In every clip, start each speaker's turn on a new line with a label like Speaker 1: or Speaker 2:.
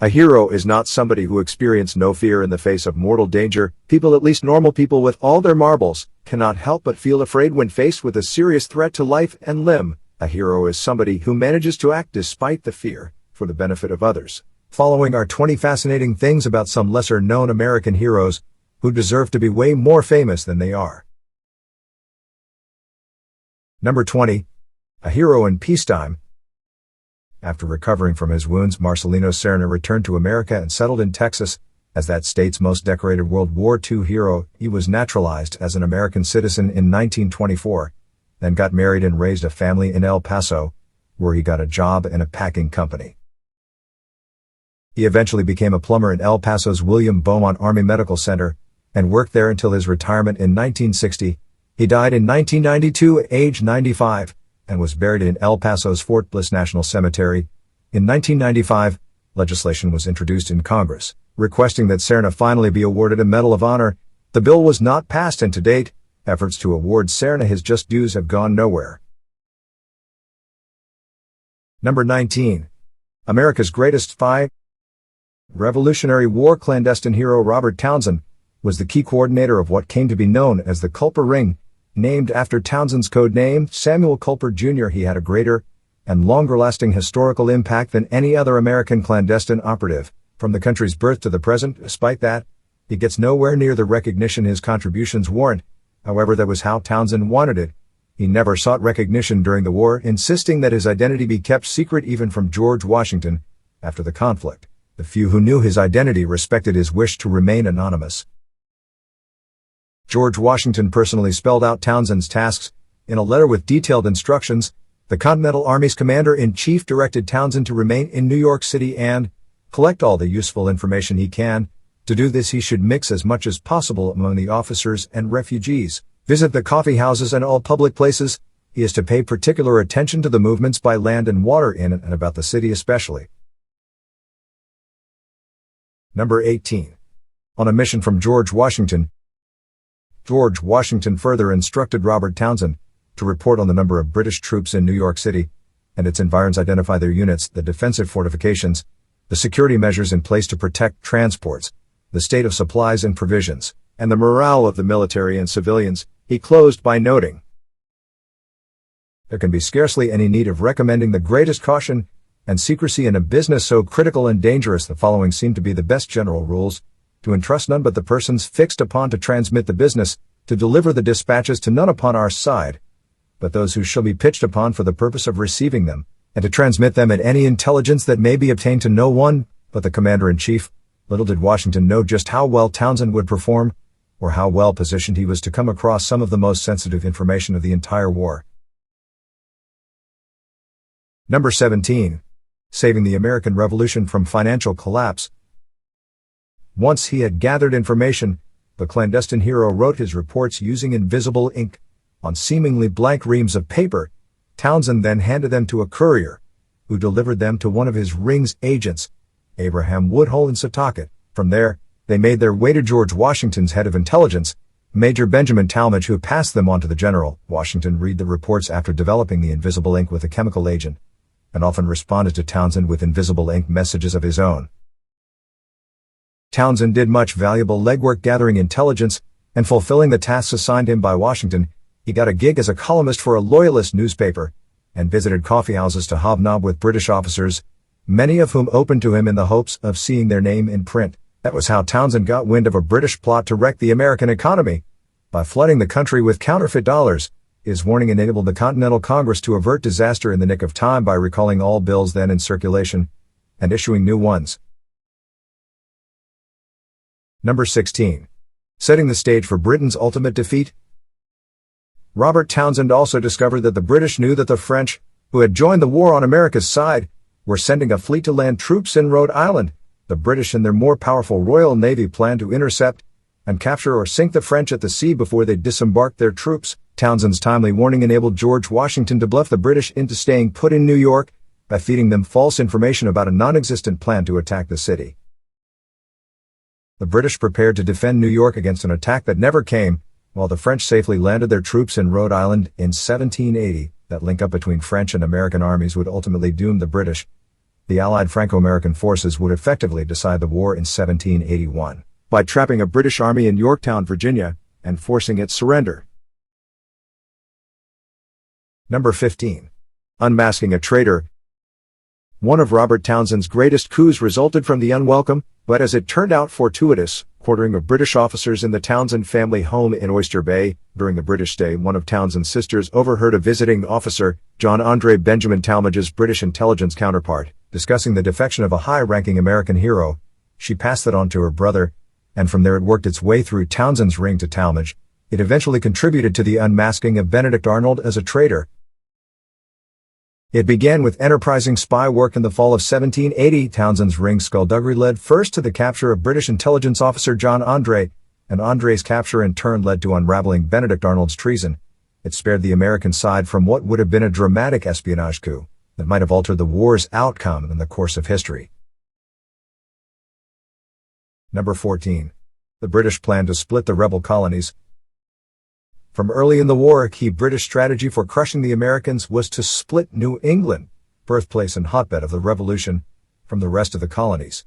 Speaker 1: A hero is not somebody who experienced no fear in the face of mortal danger. People, at least normal people with all their marbles, cannot help but feel afraid when faced with a serious threat to life and limb. A hero is somebody who manages to act despite the fear, for the benefit of others. Following are 20 fascinating things about some lesser-known American heroes who deserve to be way more famous than they are. Number 20. A hero in peacetime. After recovering from his wounds, Marcelino Serna returned to America and settled in Texas. As that state's most decorated World War II hero, he was naturalized as an American citizen in 1924, then got married and raised a family in El Paso, where he got a job in a packing company. He eventually became a plumber in El Paso's William Beaumont Army Medical Center, and worked there until his retirement in 1960. He died in 1992 at age 95, and was buried in El Paso's Fort Bliss National Cemetery. In 1995, legislation was introduced in Congress, requesting that Serna finally be awarded a Medal of Honor. The bill was not passed, and to date, efforts to award Serna his just dues have gone nowhere. Number 19. America's greatest spy. Revolutionary War clandestine hero Robert Townsend was the key coordinator of what came to be known as the Culper Ring. Named after Townsend's code name, Samuel Culper Jr., he had a greater and longer-lasting historical impact than any other American clandestine operative, from the country's birth to the present. Despite that, he gets nowhere near the recognition his contributions warrant. However, that was how Townsend wanted it. He never sought recognition during the war, insisting that his identity be kept secret even from George Washington. After the conflict, the few who knew his identity respected his wish to remain anonymous. George Washington personally spelled out Townsend's tasks in a letter with detailed instructions. The Continental Army's commander-in-chief directed Townsend to remain in New York City and collect all the useful information he can. To do this, he should mix as much as possible among the officers and refugees, visit the coffee houses and all public places. He is to pay particular attention to the movements by land and water in and about the city especially. Number 18. On a mission from George Washington. George Washington further instructed Robert Townsend to report on the number of British troops in New York City and its environs, identify their units, the defensive fortifications, the security measures in place to protect transports, the state of supplies and provisions, and the morale of the military and civilians. He closed by noting, "There can be scarcely any need of recommending the greatest caution and secrecy in a business so critical and dangerous. The following seem to be the best general rules: to entrust none but the persons fixed upon to transmit the business, to deliver the dispatches to none upon our side, but those who shall be pitched upon for the purpose of receiving them, and to transmit them at any intelligence that may be obtained to no one but the commander-in-chief." Little did Washington know just how well Townsend would perform, or how well positioned he was to come across some of the most sensitive information of the entire war. Number 17. Saving the American Revolution from financial collapse. Once he had gathered information, the clandestine hero wrote his reports using invisible ink on seemingly blank reams of paper. Townsend then handed them to a courier, who delivered them to one of his ring's agents, Abraham Woodhull in Setauket. From there, they made their way to George Washington's head of intelligence, Major Benjamin Talmadge, who passed them on to the general. Washington read the reports after developing the invisible ink with a chemical agent, and often responded to Townsend with invisible ink messages of his own. Townsend did much valuable legwork gathering intelligence and fulfilling the tasks assigned him by Washington. He got a gig as a columnist for a loyalist newspaper and visited coffeehouses to hobnob with British officers, many of whom opened to him in the hopes of seeing their name in print. That was how Townsend got wind of a British plot to wreck the American economy by flooding the country with counterfeit dollars. His warning enabled the Continental Congress to avert disaster in the nick of time by recalling all bills then in circulation and issuing new ones. Number 16. Setting the stage for Britain's ultimate defeat. Robert Townsend also discovered that the British knew that the French, who had joined the war on America's side, were sending a fleet to land troops in Rhode Island. The British and their more powerful Royal Navy planned to intercept and capture or sink the French at the sea before they disembarked their troops. Townsend's timely warning enabled George Washington to bluff the British into staying put in New York by feeding them false information about a non-existent plan to attack the city. The British prepared to defend New York against an attack that never came, while the French safely landed their troops in Rhode Island in 1780. That link-up between French and American armies would ultimately doom the British. The Allied Franco-American forces would effectively decide the war in 1781 by trapping a British army in Yorktown, Virginia, and forcing its surrender. Number 15. Unmasking a traitor. One of Robert Townsend's greatest coups resulted from the unwelcome, but as it turned out fortuitous, quartering of British officers in the Townsend family home in Oyster Bay. During the British stay, one of Townsend's sisters overheard a visiting officer, John Andre Benjamin Talmadge's British intelligence counterpart, discussing the defection of a high-ranking American hero. She passed it on to her brother, and from there it worked its way through Townsend's ring to Talmadge. It eventually contributed to the unmasking of Benedict Arnold as a traitor. It began with enterprising spy work in the fall of 1780. Townsend's ring skullduggery led first to the capture of British intelligence officer John Andre, and Andre's capture in turn led to unraveling Benedict Arnold's treason. It spared the American side from what would have been a dramatic espionage coup that might have altered the war's outcome and the course of history. Number 14. The British plan to split the rebel colonies. From early in the war, a key British strategy for crushing the Americans was to split New England, birthplace and hotbed of the Revolution, from the rest of the colonies.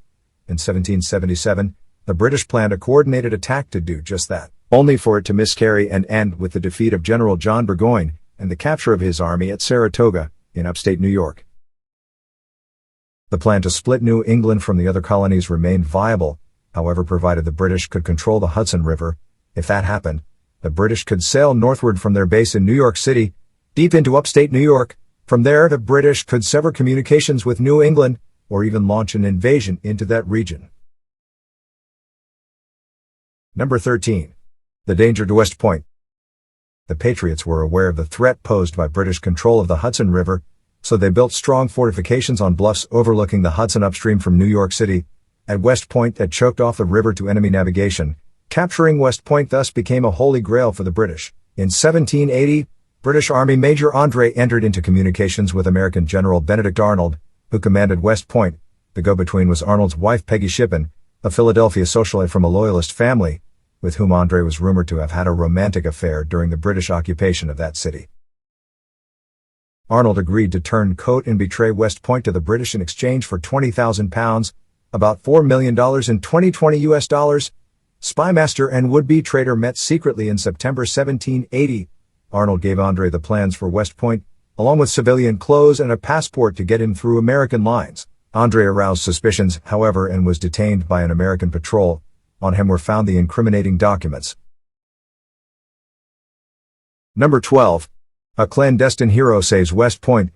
Speaker 1: In 1777, the British planned a coordinated attack to do just that, only for it to miscarry and end with the defeat of General John Burgoyne and the capture of his army at Saratoga, in upstate New York. The plan to split New England from the other colonies remained viable, however, provided the British could control the Hudson River. If that happened, the British could sail northward from their base in New York City, deep into upstate New York. From there, the British could sever communications with New England, or even launch an invasion into that region. Number 13. The danger to West Point. The Patriots were aware of the threat posed by British control of the Hudson River, so they built strong fortifications on bluffs overlooking the Hudson upstream from New York City. At West Point that choked off the river to enemy navigation. Capturing West Point thus became a holy grail for the British. In 1780, British Army Major Andre entered into communications with American General Benedict Arnold, who commanded West Point. The go-between was Arnold's wife Peggy Shippen, a Philadelphia socialite from a Loyalist family, with whom Andre was rumored to have had a romantic affair during the British occupation of that city. Arnold agreed to turn coat and betray West Point to the British in exchange for £20,000, about $4 million in 2020 US dollars. Spymaster and would-be traitor met secretly in September 1780. Arnold gave Andre the plans for West Point, along with civilian clothes and a passport to get him through American lines. Andre aroused suspicions, however, and was detained by an American patrol. On him were found the incriminating documents. Number 12. A clandestine hero saves West Point.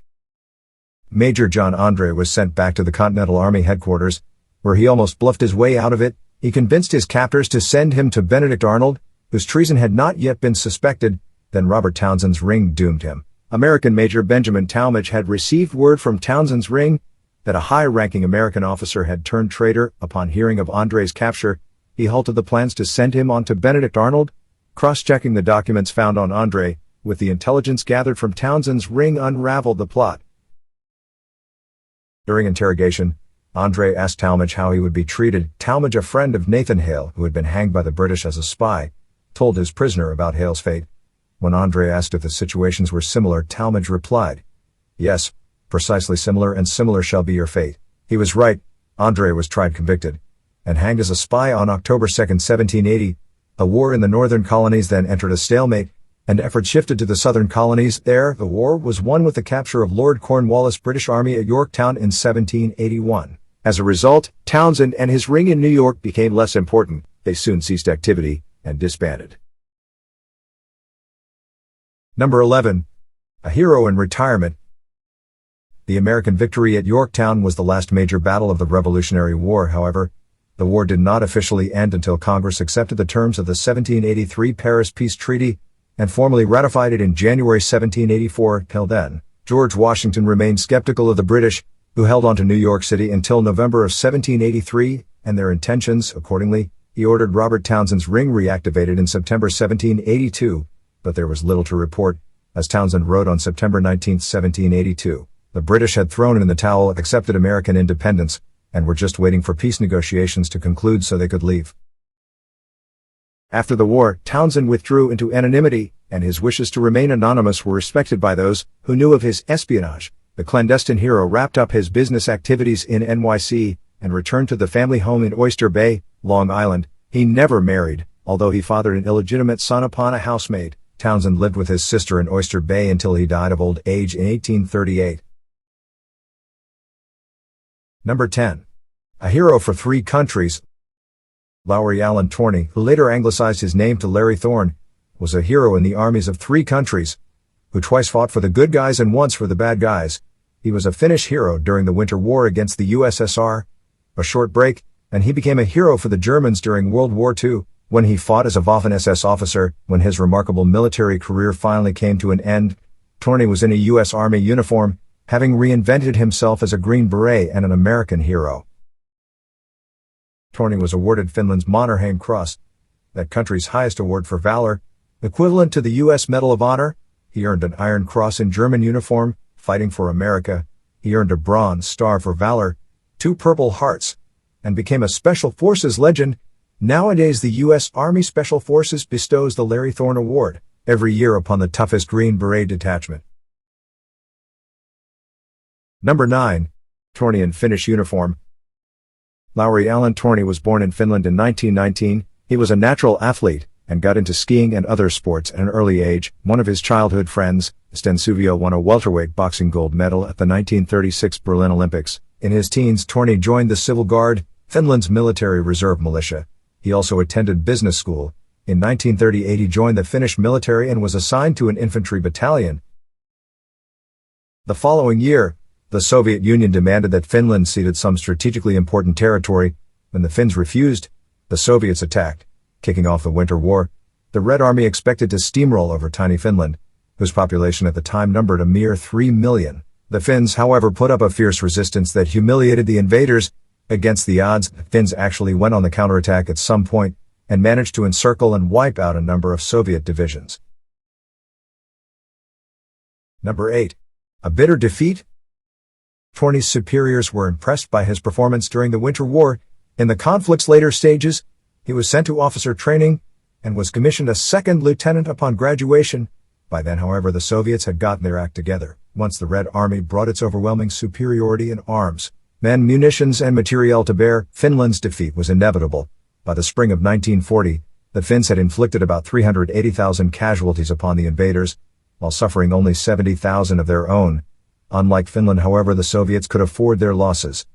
Speaker 1: Major John Andre was sent back to the Continental Army headquarters, where he almost bluffed his way out of it. He convinced his captors to send him to Benedict Arnold, whose treason had not yet been suspected. Then Robert Townsend's ring doomed him. American Major Benjamin Talmadge had received word from Townsend's ring that a high-ranking American officer had turned traitor. Upon hearing of Andre's capture, he halted the plans to send him on to Benedict Arnold. Cross-checking the documents found on Andre, with the intelligence gathered from Townsend's ring, unraveled the plot. During interrogation, Andre asked Talmadge how he would be treated. Talmadge, a friend of Nathan Hale, who had been hanged by the British as a spy, told his prisoner about Hale's fate. When Andre asked if the situations were similar, Talmadge replied, "Yes, precisely similar, and similar shall be your fate." He was right. Andre was tried, convicted, and hanged as a spy on October 2, 1780. The war in the northern colonies then entered a stalemate, and efforts shifted to the southern colonies. There, the war was won with the capture of Lord Cornwallis' British Army at Yorktown in 1781. As a result, Townsend and his ring in New York became less important. They soon ceased activity and disbanded. Number 11. A hero in retirement. The American victory at Yorktown was the last major battle of the Revolutionary War. However, the war did not officially end until Congress accepted the terms of the 1783 Paris Peace Treaty and formally ratified it in January 1784. Till then, George Washington remained skeptical of the British, who held on to New York City until November of 1783, and their intentions. Accordingly, he ordered Robert Townsend's ring reactivated in September 1782, but there was little to report. As Townsend wrote on September 19, 1782, the British had thrown in the towel, accepted American independence, and were just waiting for peace negotiations to conclude so they could leave. After the war, Townsend withdrew into anonymity, and his wishes to remain anonymous were respected by those who knew of his espionage. The clandestine hero wrapped up his business activities in NYC and returned to the family home in Oyster Bay, Long Island. He never married, although he fathered an illegitimate son upon a housemaid. Townsend lived with his sister in Oyster Bay until he died of old age in 1838. Number 10. A hero for three countries. Lowry Allen Torni, who later anglicized his name to Larry Thorne, was a hero in the armies of three countries, who twice fought for the good guys and once for the bad guys. He was a Finnish hero during the Winter War against the USSR, a short break, and he became a hero for the Germans during World War II, when he fought as a Waffen-SS officer. When his remarkable military career finally came to an end, Torni was in a U.S. Army uniform, having reinvented himself as a Green Beret and an American hero. Torni was awarded Finland's Mannerheim Cross, that country's highest award for valor, equivalent to the U.S. Medal of Honor. He earned an Iron Cross in German uniform, fighting for America. He earned a Bronze Star for valor, 2 Purple Hearts, and became a Special Forces legend. Nowadays the U.S. Army Special Forces bestows the Larry Thorne Award every year upon the toughest Green Beret detachment. Number 9. Torni in Finnish uniform. Lowry Allen Torni was born in Finland in 1919. He was a natural athlete and got into skiing and other sports at an early age. One of his childhood friends, Sten Suvio, won a welterweight boxing gold medal at the 1936 Berlin Olympics. In his teens, Torni joined the Civil Guard, Finland's military reserve militia. He also attended business school. In 1938 he joined the Finnish military and was assigned to an infantry battalion. The following year, the Soviet Union demanded that Finland ceded some strategically important territory. When the Finns refused, the Soviets attacked, kicking off the Winter War. The Red Army expected to steamroll over tiny Finland, whose population at the time numbered a mere 3 million. The Finns, however, put up a fierce resistance that humiliated the invaders. Against the odds, the Finns actually went on the counterattack at some point and managed to encircle and wipe out a number of Soviet divisions. Number 8. A bitter defeat. Torni's superiors were impressed by his performance during the Winter War. In the conflict's later stages, he was sent to officer training and was commissioned a second lieutenant upon graduation. By then, however, the Soviets had gotten their act together. Once the Red Army brought its overwhelming superiority in arms, men, munitions, and materiel to bear, Finland's defeat was inevitable. By the spring of 1940, the Finns had inflicted about 380,000 casualties upon the invaders, while suffering only 70,000 of their own. Unlike Finland, however, the Soviets could afford their losses.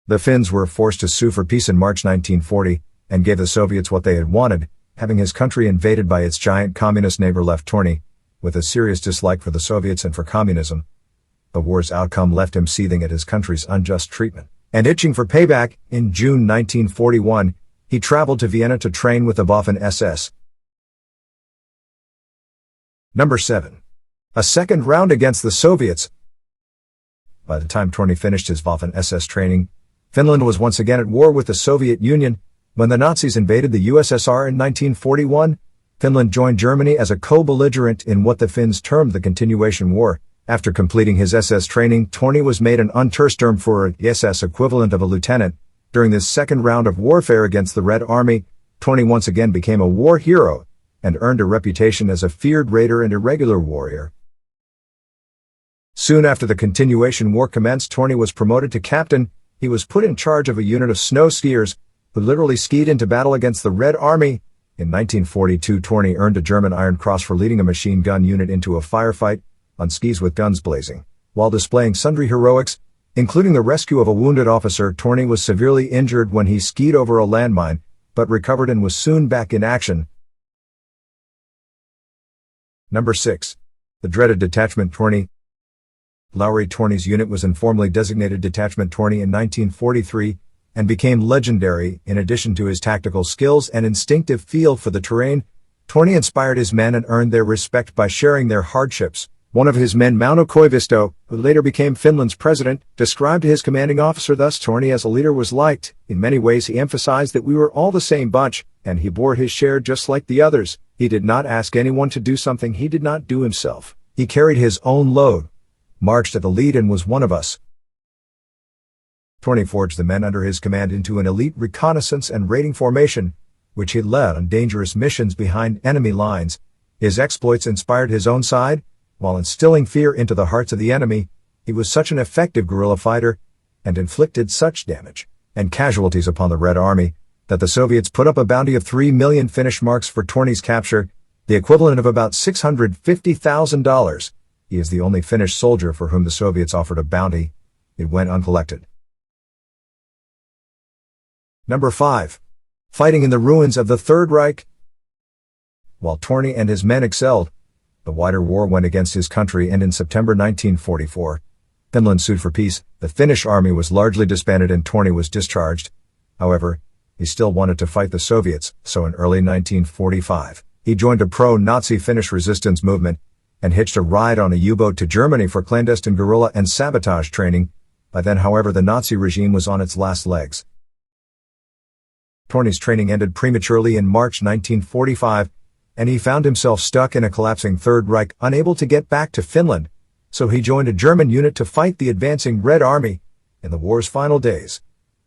Speaker 1: The Finns were forced to sue for peace in March 1940, and gave the Soviets what they had wanted. Having his country invaded by its giant communist neighbor left Torni with a serious dislike for the Soviets and for communism. The war's outcome left him seething at his country's unjust treatment and itching for payback. In June 1941, he traveled to Vienna to train with the Waffen-SS. Number 7. A second round against the Soviets. By the time Torni finished his Waffen-SS training, Finland was once again at war with the Soviet Union. When the Nazis invaded the USSR in 1941, Finland joined Germany as a co-belligerent in what the Finns termed the Continuation War. After completing his SS training, Torni was made an Untersturmführer, the SS equivalent of a lieutenant. During this second round of warfare against the Red Army, Torni once again became a war hero and earned a reputation as a feared raider and irregular warrior. Soon after the Continuation War commenced, Torni was promoted to captain. He was put in charge of a unit of snow skiers who literally skied into battle against the Red Army. In 1942, Torni earned a German Iron Cross for leading a machine gun unit into a firefight on skis with guns blazing. While displaying sundry heroics, including the rescue of a wounded officer, Torni was severely injured when he skied over a landmine, but recovered and was soon back in action. Number 6. The dreaded Detachment Torni. Lowry Torni's unit was informally designated Detachment Torni in 1943 and became legendary. In addition to his tactical skills and instinctive feel for the terrain, Torni inspired his men and earned their respect by sharing their hardships. One of his men, Mauno Koivisto, who later became Finland's president, described his commanding officer thus: Torni as a leader was liked. In many ways he emphasized that we were all the same bunch, and he bore his share just like the others. He did not ask anyone to do something he did not do himself. He carried his own load, marched at the lead, and was one of us. Torni forged the men under his command into an elite reconnaissance and raiding formation, which he led on dangerous missions behind enemy lines. His exploits inspired his own side, While instilling fear into the hearts of the enemy, he was such an effective guerrilla fighter and inflicted such damage and casualties upon the Red Army that the Soviets put up a bounty of 3 million Finnish marks for Torni's capture, the equivalent of about $650,000. He is the only Finnish soldier for whom the Soviets offered a bounty. It went uncollected. Number 5. Fighting in the ruins of the Third Reich. While Torni and his men excelled, the wider war went against his country, and in September 1944, Finland sued for peace. The Finnish army was largely disbanded and Torni was discharged. However, he still wanted to fight the Soviets, so in early 1945, he joined a pro-Nazi Finnish resistance movement and hitched a ride on a U-boat to Germany for clandestine guerrilla and sabotage training. By then, however, the Nazi regime was on its last legs. Torni's training ended prematurely in March 1945, and he found himself stuck in a collapsing Third Reich, unable to get back to Finland, so he joined a German unit to fight the advancing Red Army. In the war's final days,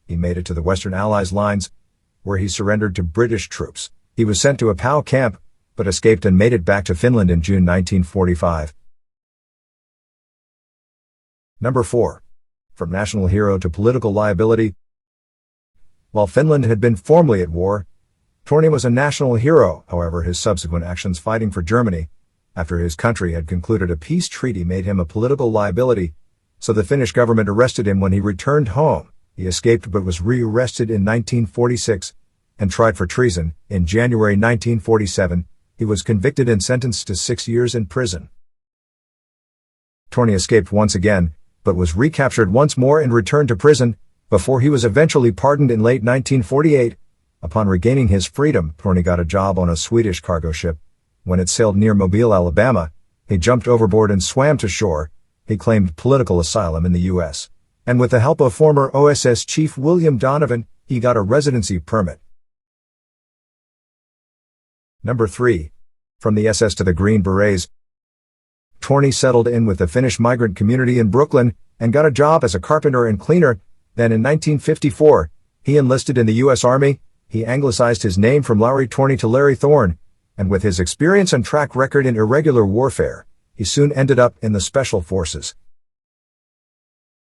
Speaker 1: he made it to the Western Allies' lines, where he surrendered to British troops. He was sent to a POW camp, but escaped and made it back to Finland in June 1945. Number 4. From national hero to political liability. While Finland had been formally at war, Torni was a national hero. However, his subsequent actions fighting for Germany, after his country had concluded a peace treaty, made him a political liability, so the Finnish government arrested him when he returned home. He escaped but was re-arrested in 1946 and tried for treason. In January 1947, he was convicted and sentenced to 6 years in prison. Torni escaped once again, but was recaptured once more and returned to prison, before he was eventually pardoned in late 1948. Upon regaining his freedom, Torni got a job on a Swedish cargo ship. When it sailed near Mobile, Alabama, he jumped overboard and swam to shore. He claimed political asylum in the U.S., and with the help of former OSS Chief William Donovan, he got a residency permit. Number 3. From the SS to the Green Berets. Torni settled in with the Finnish migrant community in Brooklyn and got a job as a carpenter and cleaner. Then in 1954, he enlisted in the U.S. Army. He anglicized his name from Larry Torni to Larry Thorne, and with his experience and track record in irregular warfare, he soon ended up in the Special Forces.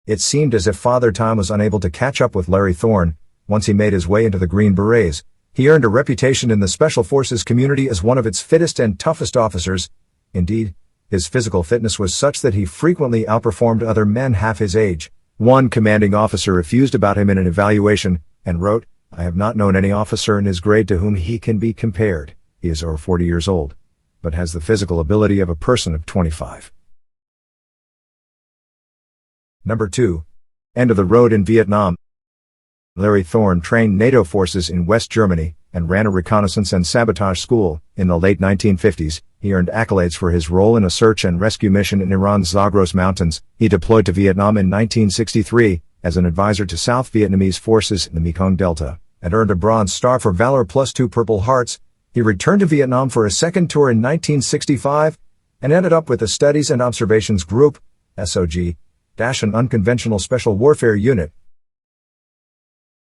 Speaker 1: It seemed as if Father Time was unable to catch up with Larry Thorne. Once he made his way into the Green Berets, he earned a reputation in the Special Forces community as one of its fittest and toughest officers. Indeed, his physical fitness was such that he frequently outperformed other men half his age. One commanding officer refused about him in an evaluation, and wrote, "I have not known any officer in his grade to whom he can be compared. He is over 40 years old, but has the physical ability of a person of 25. Number 2. End of the road in Vietnam. Larry Thorne trained NATO forces in West Germany and ran a reconnaissance and sabotage school. In the late 1950s, he earned accolades for his role in a search and rescue mission in Iran's Zagros Mountains. He deployed to Vietnam in 1963 as an advisor to South Vietnamese forces in the Mekong Delta, and earned a Bronze Star for Valor plus 2 Purple Hearts. He returned to Vietnam for a second tour in 1965 and ended up with the Studies and Observations Group, SOG, an unconventional special warfare unit.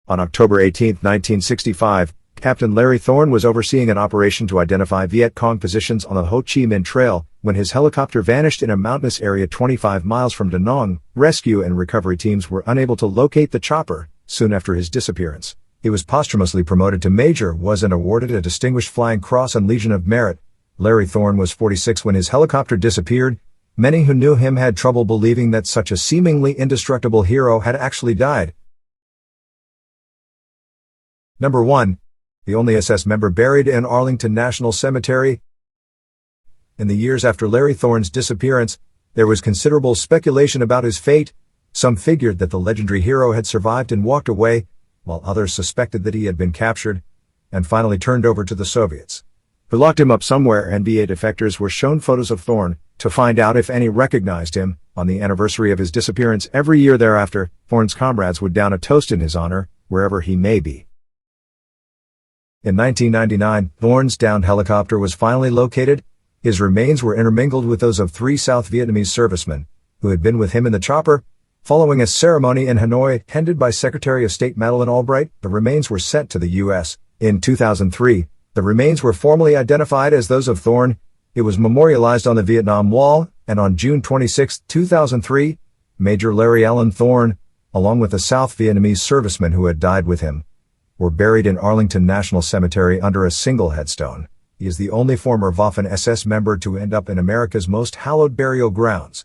Speaker 1: On October 18, 1965, Captain Larry Thorne was overseeing an operation to identify Viet Cong positions on the Ho Chi Minh Trail when his helicopter vanished in a mountainous area 25 miles from Da Nang. Rescue and recovery teams were unable to locate the chopper. Soon after his disappearance, he was posthumously promoted to major, and awarded a Distinguished Flying Cross and Legion of Merit. Larry Thorne was 46 when his helicopter disappeared. Many who knew him had trouble believing that such a seemingly indestructible hero had actually died. Number 1. The only SS member buried in Arlington National Cemetery. In the years after Larry Thorne's disappearance, there was considerable speculation about his fate. Some figured that the legendary hero had survived and walked away, while others suspected that he had been captured and finally turned over to the Soviets, who locked him up somewhere. NBA defectors were shown photos of Thorne to find out if any recognized him. On the anniversary of his disappearance every year thereafter, Thorne's comrades would down a toast in his honor, wherever he may be. In 1999, Thorne's downed helicopter was finally located. His remains were intermingled with those of 3 South Vietnamese servicemen who had been with him in the chopper. Following a ceremony in Hanoi, attended by Secretary of State Madeleine Albright, the remains were sent to the U.S. In 2003, the remains were formally identified as those of Thorne. It was memorialized on the Vietnam Wall. And on June 26, 2003, Major Larry Allen Thorne, along with a South Vietnamese serviceman who had died with him, were buried in Arlington National Cemetery under a single headstone. He is the only former Waffen-SS member to end up in America's most hallowed burial grounds.